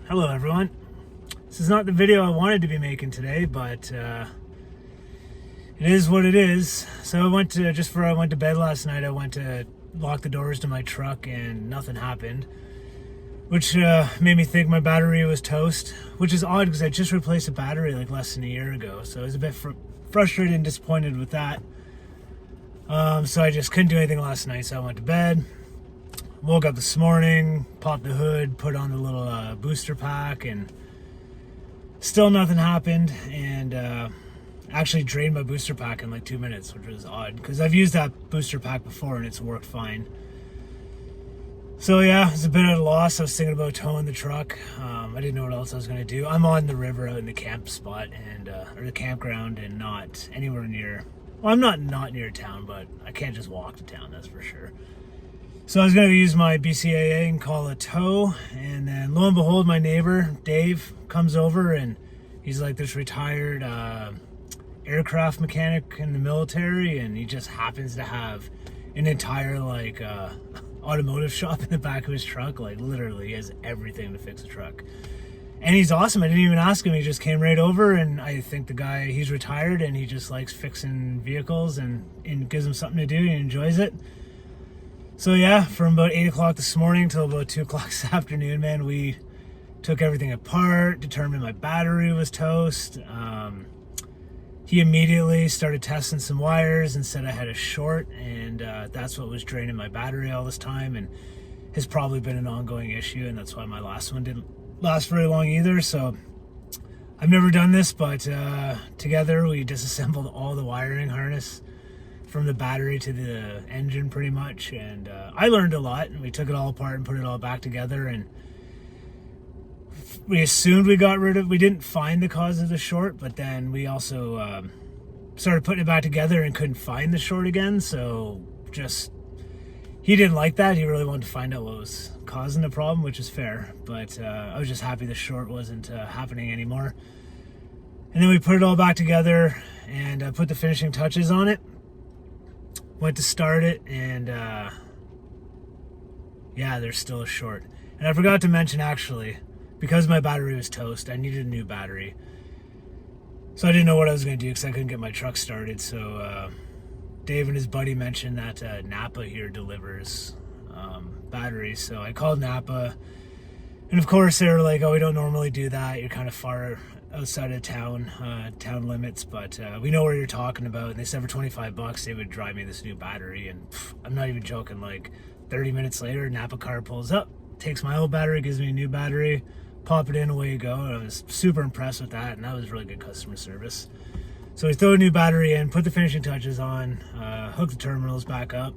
Hello everyone. This is not the video I wanted to be making today, but it is what it is. So I went to, just before I went to bed last night, I went to lock the doors to my truck and nothing happened, which made me think my battery was toast, which is odd because I just replaced a battery like less than a year ago. So I was a bit frustrated and disappointed with that. So I just couldn't do anything last night, so I went to bed. Woke up this morning, popped the hood, put on the little booster pack, and still nothing happened. And actually drained my booster pack in like 2 minutes, which was odd because I've used that booster pack before and it's worked fine. So yeah, it's a bit of a loss. I was thinking about towing the truck. I didn't know what else I was going to do. I'm on the river out in the camp spot and or the campground, and not anywhere near. Well, I'm not near town, but I can't just walk to town, that's for sure. So I was going to use my BCAA and call a tow, and then lo and behold, my neighbor, Dave, comes over, and he's like this retired aircraft mechanic in the military, and he just happens to have an entire like automotive shop in the back of his truck. Like literally, he has everything to fix a truck. And he's awesome. I didn't even ask him. He just came right over, and I think the guy, he's retired, and he just likes fixing vehicles, and gives him something to do. He enjoys it. So yeah, from about 8 o'clock this morning till about 2 o'clock this afternoon, man, we took everything apart, determined my battery was toast. He immediately started testing some wires and said I had a short, and that's what was draining my battery all this time, and has probably been an ongoing issue, and that's why my last one didn't last very long either. So I've never done this, but together we disassembled all the wiring harness from the battery to the engine pretty much, and I learned a lot, and we took it all apart and put it all back together, and we assumed we didn't find the cause of the short, but then we also started putting it back together and couldn't find the short again. So just, he didn't like that. He really wanted to find out what was causing the problem, which is fair, but I was just happy the short wasn't happening anymore. And then we put it all back together and put the finishing touches on it. Went to start it, and yeah, there's still a short. And I forgot to mention, actually, because my battery was toast, I needed a new battery. So I didn't know what I was going to do because I couldn't get my truck started. So Dave and his buddy mentioned that Napa here delivers batteries. So I called Napa, and of course they were like, oh, we don't normally do that. You're kind of far outside of town limits, but we know where you're talking about. And they said for $25 they would drive me this new battery, and I'm not even joking, like 30 minutes later, Napa car pulls up, takes my old battery, gives me a new battery, pop it in, away you go. And I was super impressed with that, and that was really good customer service. So we throw a new battery in, put the finishing touches on, hook the terminals back up,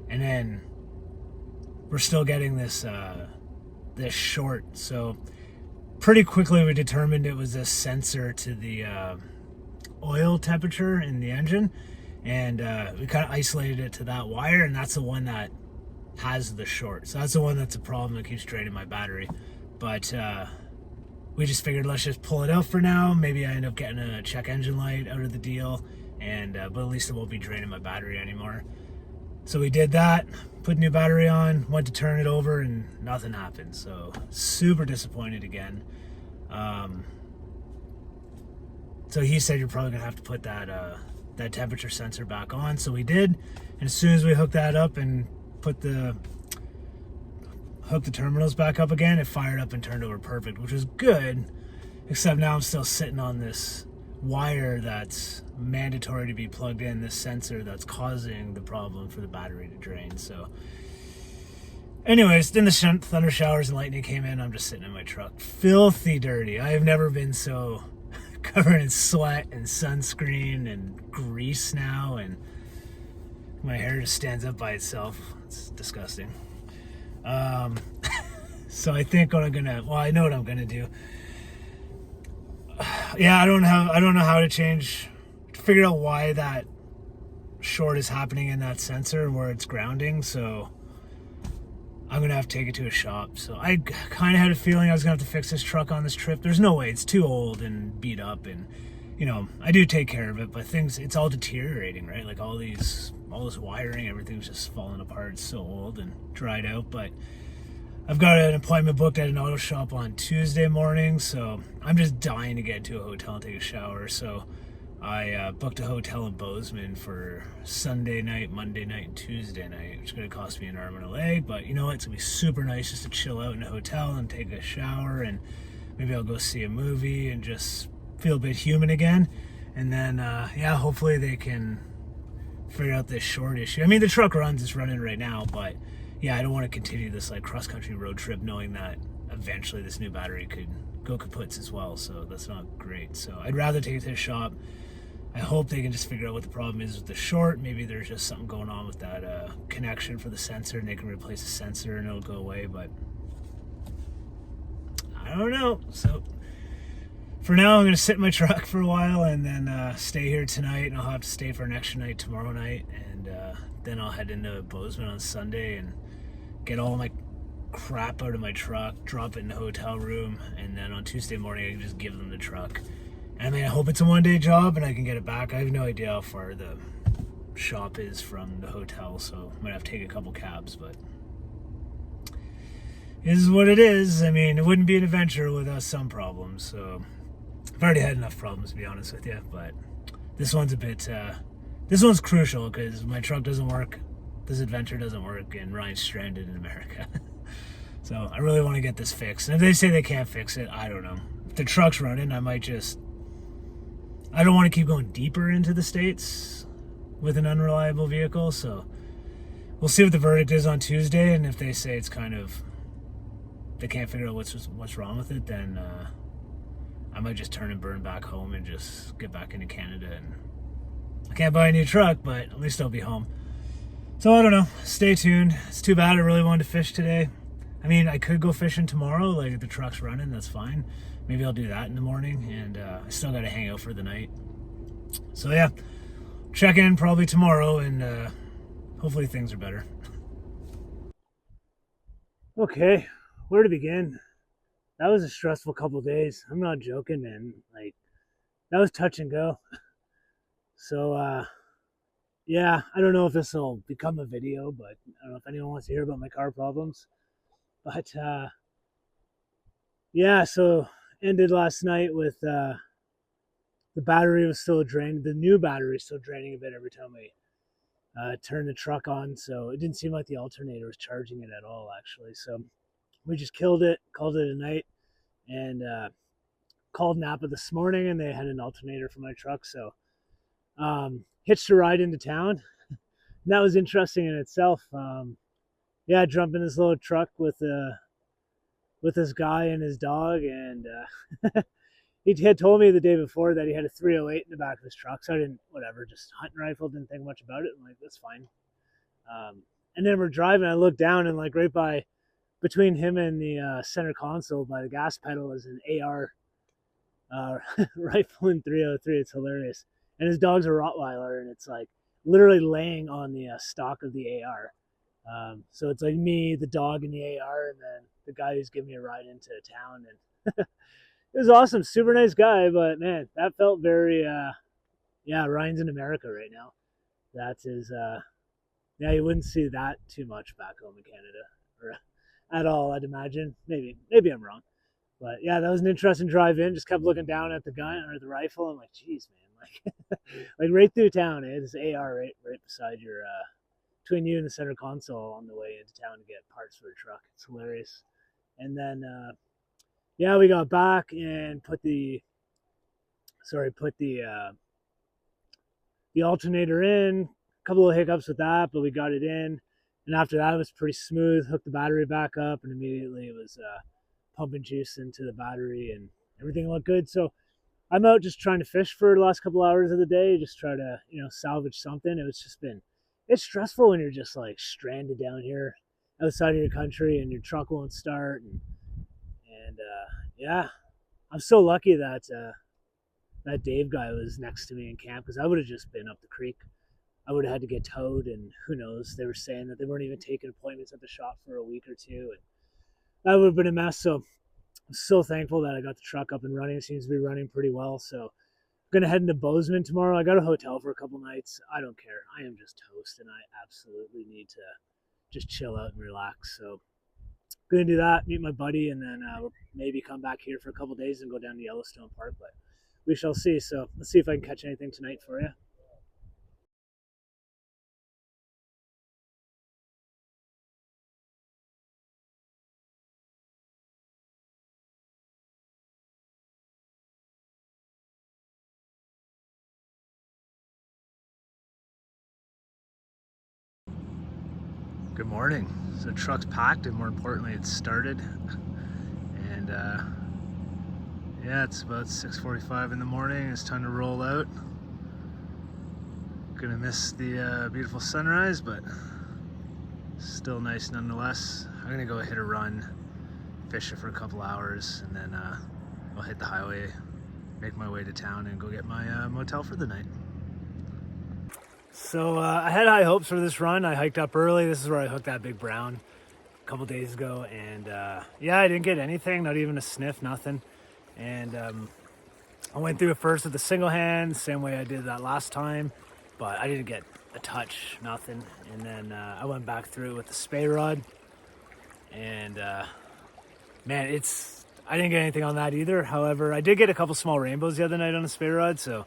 and then we're still getting this short. So pretty quickly we determined it was a sensor to the oil temperature in the engine, and we kind of isolated it to that wire, and that's the one that has the short. So that's the one that's a problem that keeps draining my battery. But we just figured, let's just pull it out for now. Maybe I end up getting a check engine light out of the deal, and but at least it won't be draining my battery anymore. So we did that, put a new battery on, went to turn it over, and nothing happened. So super disappointed again. So he said you're probably gonna have to put that temperature sensor back on. So we did, and as soon as we hooked that up and hooked the terminals back up again, it fired up and turned over perfect, which was good, except now I'm still sitting on this wire that's mandatory to be plugged in, this sensor that's causing the problem for the battery to drain. So anyways, then the thunder showers and lightning came in. I'm just sitting in my truck, filthy dirty. I have never been so covered in sweat and sunscreen and grease now, and my hair just stands up by itself. It's disgusting. So I think I know what I'm gonna do. Yeah, I don't know how to figure out why that short is happening in that sensor and where it's grounding. So I'm gonna have to take it to a shop. So I kind of had a feeling I was gonna have to fix this truck on this trip. There's no way, it's too old and beat up, and you know, I do take care of it, but it's all deteriorating, right? Like all this wiring, everything's just falling apart. It's so old and dried out. But I've got an appointment booked at an auto shop on Tuesday morning, so I'm just dying to get to a hotel and take a shower. So I booked a hotel in Bozeman for Sunday night, Monday night, and Tuesday night, which is going to cost me an arm and a leg. But you know what? It's going to be super nice just to chill out in a hotel and take a shower, and maybe I'll go see a movie and just feel a bit human again. And then, yeah, hopefully they can figure out this short issue. I mean, the truck runs, it's running right now, but yeah, I don't want to continue this like cross-country road trip knowing that eventually this new battery could go kaputs as well, so that's not great. So I'd rather take it to the shop. I hope they can just figure out what the problem is with the short. Maybe there's just something going on with that connection for the sensor, and they can replace the sensor and it'll go away, but I don't know. So for now, I'm going to sit in my truck for a while and then stay here tonight, and I'll have to stay for an extra night tomorrow night, and then I'll head into Bozeman on Sunday and get all my crap out of my truck, drop it in the hotel room, and then on Tuesday morning I can just give them the truck. And I mean, I hope it's a one-day job and I can get it back. I have no idea how far the shop is from the hotel, so I might have to take a couple cabs, but it is what it is. I mean, it wouldn't be an adventure without some problems, so I've already had enough problems, to be honest with you, but this one's a bit, this one's crucial because my truck doesn't work, this adventure doesn't work, and Ryan's stranded in America. So I really want to get this fixed. And if they say they can't fix it, I don't know. If the truck's running, I might just, I don't want to keep going deeper into the States with an unreliable vehicle, so we'll see what the verdict is on Tuesday, and if they say it's kind of, they can't figure out what's wrong with it, then I might just turn and burn back home and just get back into Canada. And I can't buy a new truck, but at least I'll be home. So I don't know. Stay tuned. It's too bad I really wanted to fish today. I mean, I could go fishing tomorrow, like if the truck's running, that's fine. Maybe I'll do that in the morning, and I still got to hang out for the night. So yeah, check in probably tomorrow, and hopefully things are better. Okay, where to begin? That was a stressful couple days. I'm not joking, man. Like, that was touch and go. So, yeah, I don't know if this will become a video, but I don't know if anyone wants to hear about my car problems. But, yeah, so ended last night with the battery was still drained. The new battery is still draining a bit every time I turn the truck on. So it didn't seem like the alternator was charging it at all, actually. So we just killed it, called it a night, and called Napa this morning, and they had an alternator for my truck. So hitched a ride into town. And that was interesting in itself. Yeah, jump in this little truck with this guy and his dog, and he had told me the day before that he had a 308 in the back of his truck, so I didn't, whatever, just hunting rifle, didn't think much about it. I'm like, that's fine. And then we're driving, I look down, and like right by, between him and the center console by the gas pedal is an AR rifle in 303. It's hilarious. And his dog's a Rottweiler, and it's like literally laying on the stock of the AR. So it's like me, the dog, and the AR, and then the guy who's giving me a ride into town. And it was awesome. Super nice guy, but man, that felt very, yeah, Ryan's in America right now. That is, yeah, you wouldn't see that too much back home in Canada, or at all, I'd imagine. Maybe I'm wrong. But yeah, that was an interesting drive in. Just kept looking down at the gun or the rifle. I'm like, geez, man, like, like right through town. This AR right beside your, between you and the center console on the way into town to get parts for the truck. It's hilarious. And then, yeah, we got back and put the alternator in. A couple of hiccups with that, but we got it in. And after that, it was pretty smooth. Hooked the battery back up, and immediately it was pumping juice into the battery, and everything looked good. So I'm out just trying to fish for the last couple hours of the day, just try to, salvage something. It's stressful when you're just like stranded down here outside of your country and your truck won't start. And yeah, I'm so lucky that that Dave guy was next to me in camp, because I would have just been up the creek. I would have had to get towed, and who knows, they were saying that they weren't even taking appointments at the shop for a week or two, and that would have been a mess. So I'm so thankful that I got the truck up and running. It seems to be running pretty well. So I'm going to head into Bozeman tomorrow. I got a hotel for a couple nights. I don't care. I am just toast, and I absolutely need to just chill out and relax. So gonna do that, meet my buddy, and then we'll maybe come back here for a couple days and go down to Yellowstone Park. But we shall see. So let's see if I can catch anything tonight for you. Good morning. So the truck's packed, and more importantly, it's started. And yeah, it's about 6:45 in the morning. It's time to roll out. Gonna miss the beautiful sunrise, but still nice nonetheless. I'm gonna go hit a run, fish it for a couple hours, and then I'll hit the highway, make my way to town, and go get my motel for the night. So I had high hopes for this run. I hiked up early. This is where I hooked that big brown a couple days ago, and yeah, I didn't get anything, not even a sniff, nothing. And I went through it first with the single hand, same way I did that last time, but I didn't get a touch, nothing. And then I went back through it with the spey rod, and man, I didn't get anything on that either. However, I did get a couple small rainbows the other night on a spey rod, so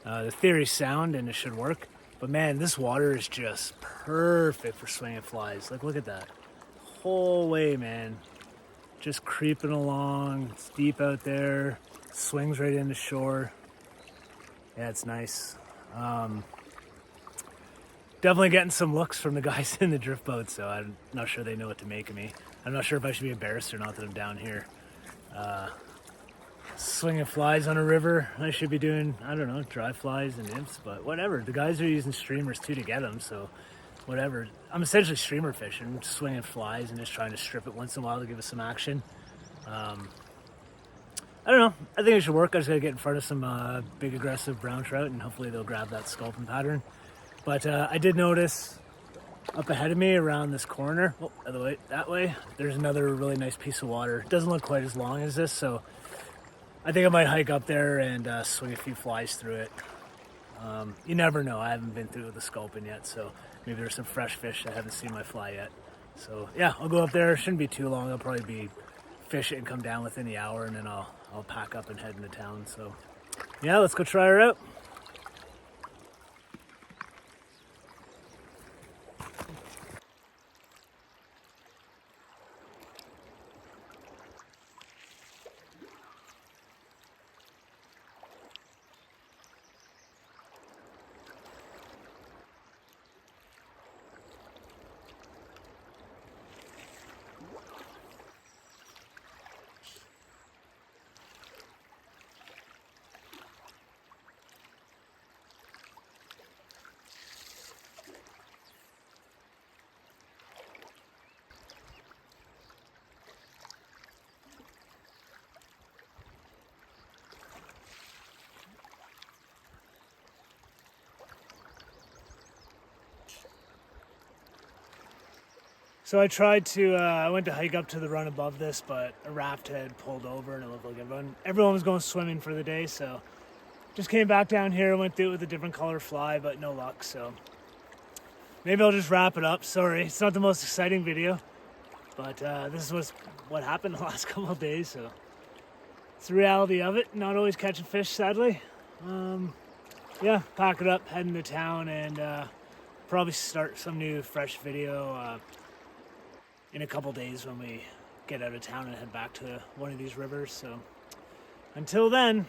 the theory's sound and it should work. But man, this water is just perfect for swinging flies. Like, look at that. Whole way, man. Just creeping along. It's deep out there. Swings right into shore. Yeah, it's nice. Definitely getting some looks from the guys in the drift boat, so I'm not sure they know what to make of me. I'm not sure if I should be embarrassed or not that I'm down here. Swinging flies on a river. I should be doing, I don't know, dry flies and nymphs, but whatever. The guys are using streamers too to get them, so whatever. I'm essentially streamer fishing, swinging flies and just trying to strip it once in a while to give us some action. I don't know. I think it should work. I just gotta get in front of some big aggressive brown trout, and hopefully they'll grab that sculpin pattern. But I did notice up ahead of me around this corner, other way, that way, there's another really nice piece of water. It doesn't look quite as long as this, so I think I might hike up there and swing a few flies through it. You never know. I haven't been through with the sculpin yet, so maybe there's some fresh fish that haven't seen my fly yet. So yeah, I'll go up there. Shouldn't be too long. I'll probably be fish it and come down within the hour, and then I'll pack up and head into town. So yeah, let's go try her out. So I went to hike up to the run above this, but a raft had pulled over and it looked like everyone was going swimming for the day. So just came back down here, went through it with a different color fly, but no luck. So maybe I'll just wrap it up. Sorry, it's not the most exciting video, but this was what happened the last couple of days. So it's the reality of it. Not always catching fish, sadly. Yeah, pack it up, heading to town, and probably start some new fresh video in a couple days when we get out of town and head back to one of these rivers. So until then,